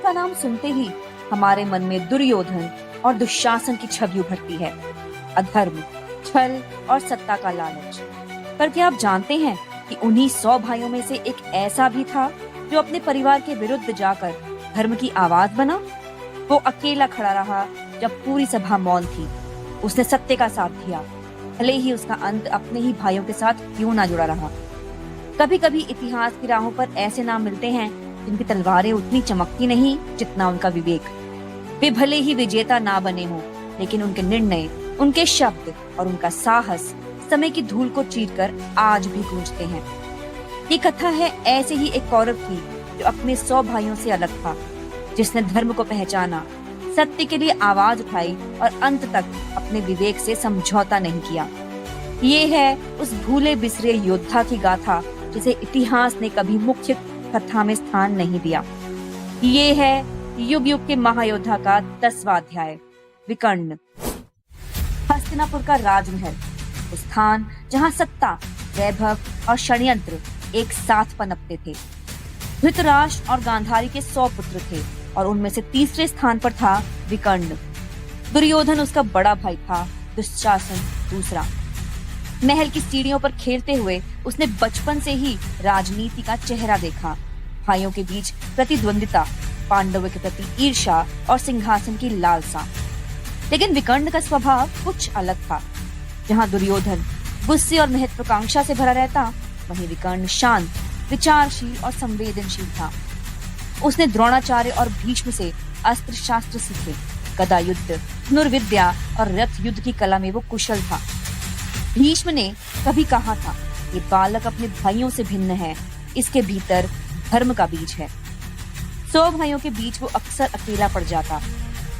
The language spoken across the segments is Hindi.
का नाम सुनते ही हमारे मन में दुर्योधन और दुशासन की छवि उभरती है। अधर्म, छल और सत्ता का लालच। पर क्या आप जानते हैं कि उन्हीं 100 भाइयों में से एक ऐसा भी था जो अपने परिवार के विरुद्ध जाकर धर्म की आवाज बना? वो अकेला खड़ा रहा जब पूरी सभा मौन थी। उसने सत्य का साथ दिया, भले ही उसका अंत अपने ही भाइयों के साथ क्यों ना जुड़ा रहा। कभी कभी इतिहास की राहों पर ऐसे नाम मिलते हैं जिनकी तलवारें उतनी चमकती नहीं जितना उनका विवेक। वे भले ही विजेता ना बने हों, लेकिन उनके निर्णय, उनके शब्द और उनका साहस समय की धूल को चीरकर आज भी गूंजते हैं। ये कथा है ऐसे ही एक औरत की जो अपने 100 भाइयों से अलग था, जिसने धर्म को पहचाना, सत्य के लिए आवाज उठाई और अंत तक अपने विवेक से समझौता नहीं किया। ये है उस भूले बिसरे योद्धा की गाथा जिसे इतिहास ने कभी मुख्य कथा में स्थान नहीं दिया। ये है युग युग के महायोद्धा का 10वां अध्याय, विकर्ण। हस्तिनापुर का राजमहल, उस स्थान जहां सत्ता, वैभव और षड्यंत्र एक साथ पनपते थे। धृतराष्ट्र और गांधारी के 100 पुत्र थे और उनमें से तीसरे स्थान पर था विकर्ण। दुर्योधन उसका बड़ा भाई था, दुशासन दूसरा। महल की सीढ़ियों पर खेलते हुए उसने बचपन से ही राजनीति का चेहरा देखा। भाइयों के बीच प्रतिद्वंदिता, पांडवों के प्रति ईर्ष्या और सिंहासन की लालसा। लेकिन विकर्ण का स्वभाव कुछ अलग था। जहां दुर्योधन गुस्से और महत्वाकांक्षा से भरा रहता, वहीं विकर्ण शांत, विचारशील और संवेदनशील था। उसने द्रोणाचार्य और भीष्म से अस्त्र शास्त्र सीखे, गदा युद्ध, धनुर्विद्या और रथ युद्ध की कला में वो कुशल था। भीष्म ने कभी कहा था, ये बालक अपने भाइयों से भिन्न है, इसके भीतर धर्म का बीज है। 100 भाइयों के बीच वो अक्सर अकेला पड़ जाता।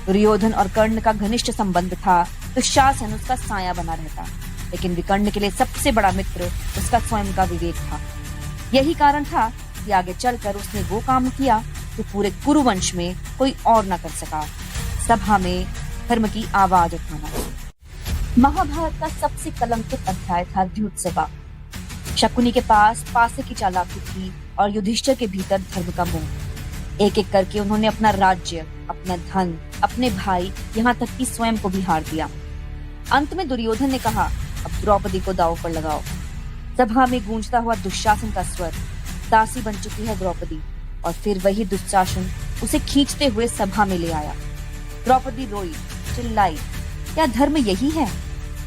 दुर्योधन और कर्ण का घनिष्ठ संबंध था, दुशासन उसका साया बना रहता। लेकिन विकर्ण के लिए सबसे बड़ा मित्र उसका स्वयं का विवेक था। यही कारण था कि आगे चलकर उसने वो काम किया जो पूरे कुरुवंश में कोई और न कर सका, सभा में धर्म की आवाज उठाना। महाभारत का सबसे कलंकित अध्याय था द्यूत सभा। शकुनी के पास पासे की चालाकी थी और युधिष्ठिर के भीतर धर्म का मोह। एक एक करके उन्होंने अपना राज्य, अपना धन, अपने भाई, यहाँ तक कि स्वयं को भी हार दिया। अंत में दुर्योधन ने कहा, अब द्रौपदी को दांव पर लगाओ। सभा में गूंजता हुआ दुशासन का स्वर, दासी बन चुकी है द्रौपदी। और फिर वही दुशासन उसे खींचते हुए सभा में ले आया। द्रौपदी रोई, चिल्लाई, क्या धर्म यही है?